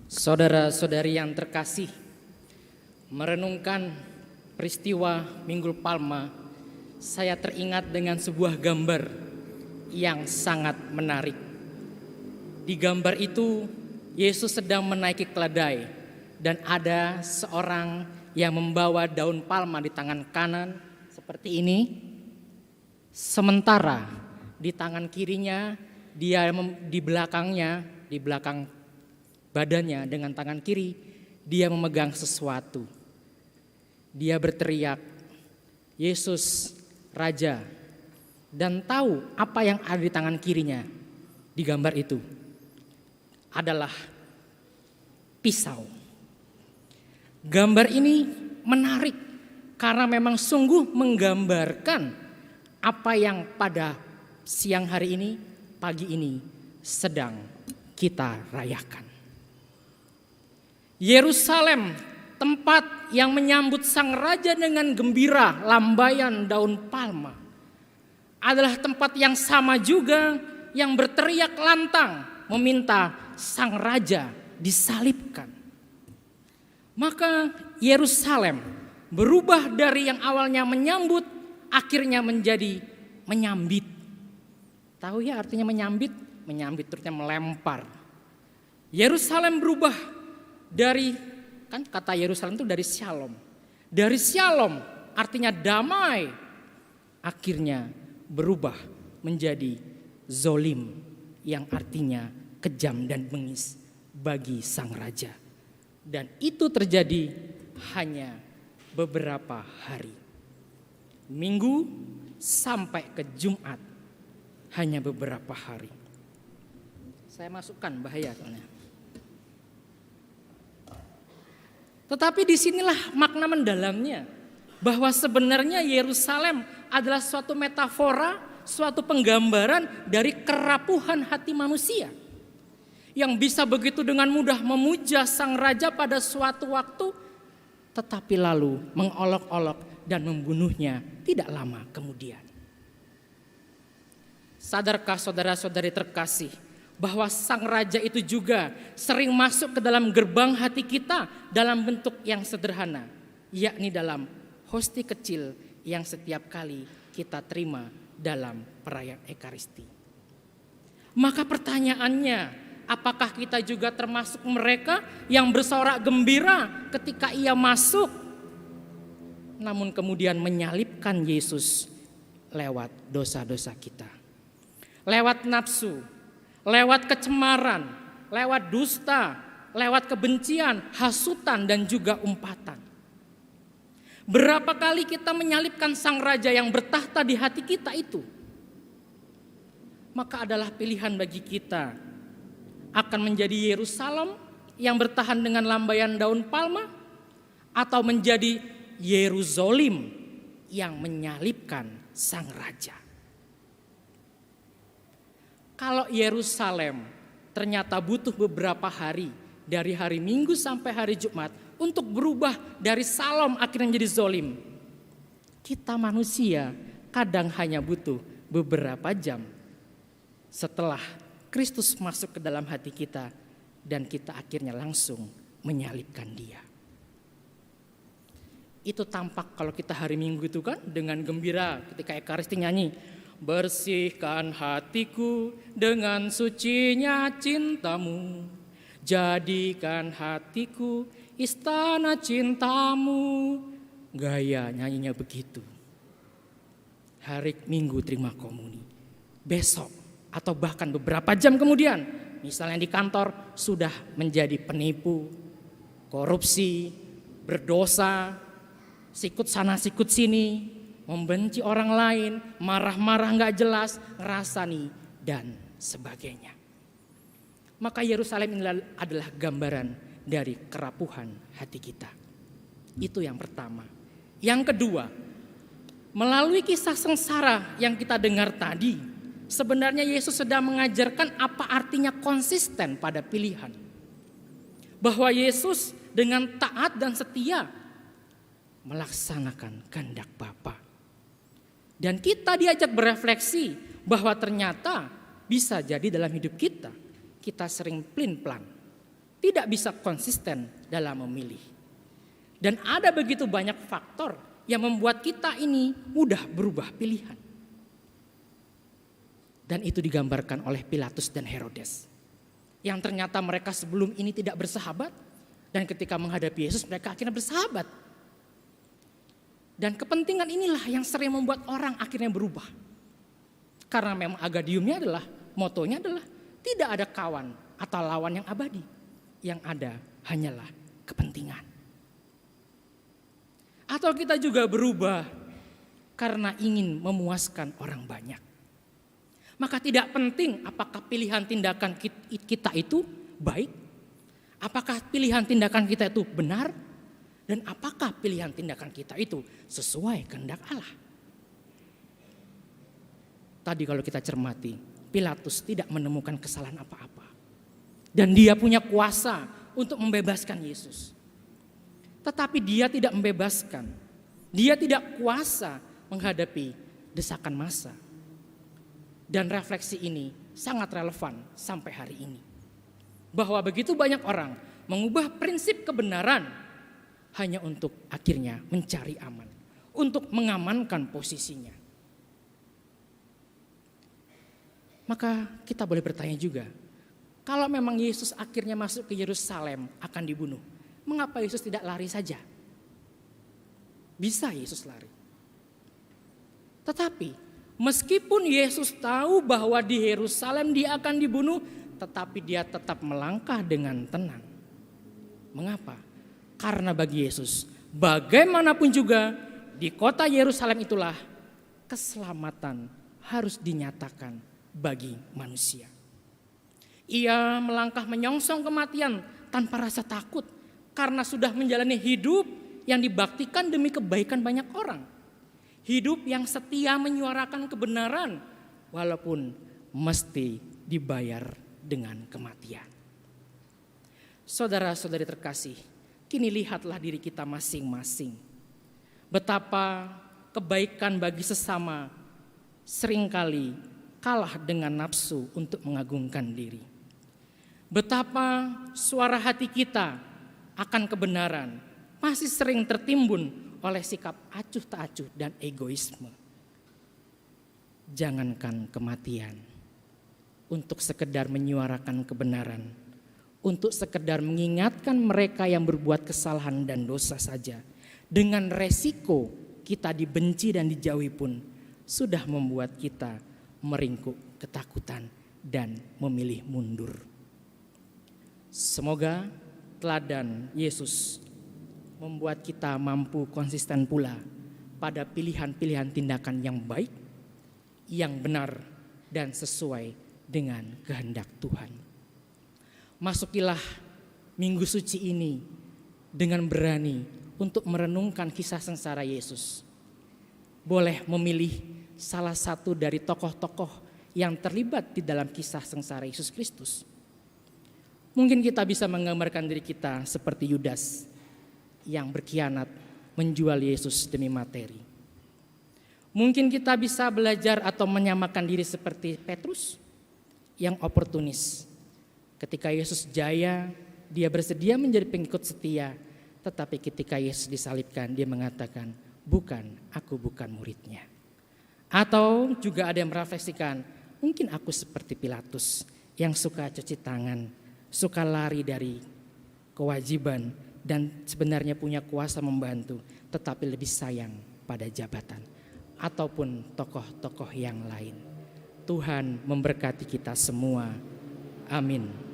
Saudara-saudari yang terkasih, merenungkan peristiwa Minggu Palma, saya teringat dengan sebuah gambar yang sangat menarik. Di gambar itu, Yesus sedang menaiki keledai dan ada seorang yang membawa daun palma di tangan kanan seperti ini. Sementara di tangan kirinya, di belakang badannya dengan tangan kiri, dia memegang sesuatu. Dia berteriak, Yesus Raja, dan tahu apa yang ada di tangan kirinya. Di gambar itu adalah pisau. Gambar ini menarik karena memang sungguh menggambarkan apa yang pada siang hari ini, pagi ini sedang kita rayakan. Yerusalem, tempat yang menyambut sang raja dengan gembira lambaian daun palma, adalah tempat yang sama juga yang berteriak lantang meminta sang raja disalibkan. Maka Yerusalem berubah dari yang awalnya menyambut, akhirnya menjadi menyambit. Tahu ya artinya menyambit? Menyambit artinya melempar. Yerusalem berubah dari, kan kata Yerusalem itu dari Shalom. Dari Shalom artinya damai, akhirnya berubah menjadi zolim yang artinya kejam dan bengis bagi sang raja. Dan itu terjadi hanya beberapa hari. Minggu sampai ke Jumat hanya beberapa hari. Saya masukkan bahaya soalnya. Tetapi disinilah makna mendalamnya, bahwa sebenarnya Yerusalem adalah suatu metafora, suatu penggambaran dari kerapuhan hati manusia yang bisa begitu dengan mudah memuja sang raja pada suatu waktu, tetapi lalu mengolok-olok dan membunuhnya tidak lama kemudian. Sadarkah saudara-saudari terkasih bahwa sang raja itu juga sering masuk ke dalam gerbang hati kita dalam bentuk yang sederhana, yakni dalam hosti kecil yang setiap kali kita terima dalam perayaan Ekaristi. Maka pertanyaannya, apakah kita juga termasuk mereka yang bersorak gembira ketika ia masuk, namun kemudian menyalibkan Yesus lewat dosa-dosa kita, lewat nafsu, lewat kecemaran, lewat dusta, lewat kebencian, hasutan, dan juga umpatan. Berapa kali kita menyalibkan sang raja yang bertahta di hati kita itu? Maka adalah pilihan bagi kita akan menjadi Yerusalem yang bertahan dengan lambaian daun palma, atau menjadi Yerusalem yang menyalibkan sang raja. Kalau Yerusalem ternyata butuh beberapa hari, dari hari Minggu sampai hari Jumat, untuk berubah dari Salom akhirnya menjadi zolim. Kita manusia kadang hanya butuh beberapa jam setelah Kristus masuk ke dalam hati kita, dan kita akhirnya langsung menyalibkan dia. Itu tampak kalau kita hari Minggu itu kan dengan gembira ketika Ekaristi nyanyi, bersihkan hatiku dengan sucinya cintamu, jadikan hatiku istana cintamu. Gaya nyanyinya begitu. Hari Minggu terima komuni. Besok atau bahkan beberapa jam kemudian, misalnya di kantor, sudah menjadi penipu, korupsi, berdosa, sikut sana sikut sini, membenci orang lain, marah-marah gak jelas, ngerasani, dan sebagainya. Maka Yerusalem ini adalah gambaran dari kerapuhan hati kita. Itu yang pertama. Yang kedua, melalui kisah sengsara yang kita dengar tadi, sebenarnya Yesus sedang mengajarkan apa artinya konsisten pada pilihan. Bahwa Yesus dengan taat dan setia melaksanakan kehendak Bapa. Dan kita diajak berefleksi bahwa ternyata bisa jadi dalam hidup kita sering plin-plan, tidak bisa konsisten dalam memilih. Dan ada begitu banyak faktor yang membuat kita ini mudah berubah pilihan. Dan itu digambarkan oleh Pilatus dan Herodes. Yang ternyata mereka sebelum ini tidak bersahabat. Dan ketika menghadapi Yesus mereka akhirnya bersahabat. Dan kepentingan inilah yang sering membuat orang akhirnya berubah. Karena memang agadiumnya adalah, motonya adalah tidak ada kawan atau lawan yang abadi. Yang ada hanyalah kepentingan. Atau kita juga berubah karena ingin memuaskan orang banyak. Maka tidak penting apakah pilihan tindakan kita itu baik, apakah pilihan tindakan kita itu benar, dan apakah pilihan tindakan kita itu sesuai kehendak Allah. Tadi kalau kita cermati, Pilatus tidak menemukan kesalahan apa-apa. Dan dia punya kuasa untuk membebaskan Yesus. Tetapi dia tidak membebaskan. Dia tidak kuasa menghadapi desakan massa. Dan refleksi ini sangat relevan sampai hari ini. Bahwa begitu banyak orang mengubah prinsip kebenaran hanya untuk akhirnya mencari aman. Untuk mengamankan posisinya. Maka kita boleh bertanya juga. Kalau memang Yesus akhirnya masuk ke Yerusalem akan dibunuh. Mengapa Yesus tidak lari saja? Bisa Yesus lari. Tetapi meskipun Yesus tahu bahwa di Yerusalem dia akan dibunuh, tetapi dia tetap melangkah dengan tenang. Mengapa? Karena bagi Yesus, bagaimanapun juga di kota Yerusalem itulah keselamatan harus dinyatakan bagi manusia. Ia melangkah menyongsong kematian tanpa rasa takut karena sudah menjalani hidup yang dibaktikan demi kebaikan banyak orang. Hidup yang setia menyuarakan kebenaran walaupun mesti dibayar dengan kematian. Saudara-saudari terkasih, kini lihatlah diri kita masing-masing. Betapa kebaikan bagi sesama seringkali kalah dengan nafsu untuk mengagungkan diri. Betapa suara hati kita akan kebenaran masih sering tertimbun oleh sikap acuh tak acuh dan egoisme. Jangankan kematian, untuk sekedar menyuarakan kebenaran, untuk sekedar mengingatkan mereka yang berbuat kesalahan dan dosa saja, dengan resiko kita dibenci dan dijauhi pun sudah membuat kita meringkuk ketakutan dan memilih mundur. Semoga teladan Yesus membuat kita mampu konsisten pula pada pilihan-pilihan tindakan yang baik, yang benar dan sesuai dengan kehendak Tuhan. Masukilah minggu suci ini dengan berani untuk merenungkan kisah sengsara Yesus. Boleh memilih salah satu dari tokoh-tokoh yang terlibat di dalam kisah sengsara Yesus Kristus. Mungkin kita bisa menggambarkan diri kita seperti Yudas yang berkhianat menjual Yesus demi materi. Mungkin kita bisa belajar atau menyamakan diri seperti Petrus yang oportunis. Ketika Yesus jaya, dia bersedia menjadi pengikut setia. Tetapi ketika Yesus disalibkan, dia mengatakan, bukan, aku bukan muridnya. Atau juga ada yang merefleksikan, mungkin aku seperti Pilatus yang suka cuci tangan, suka lari dari kewajiban dan sebenarnya punya kuasa membantu, tetapi lebih sayang pada jabatan. Ataupun tokoh-tokoh yang lain. Tuhan memberkati kita semua. Amin.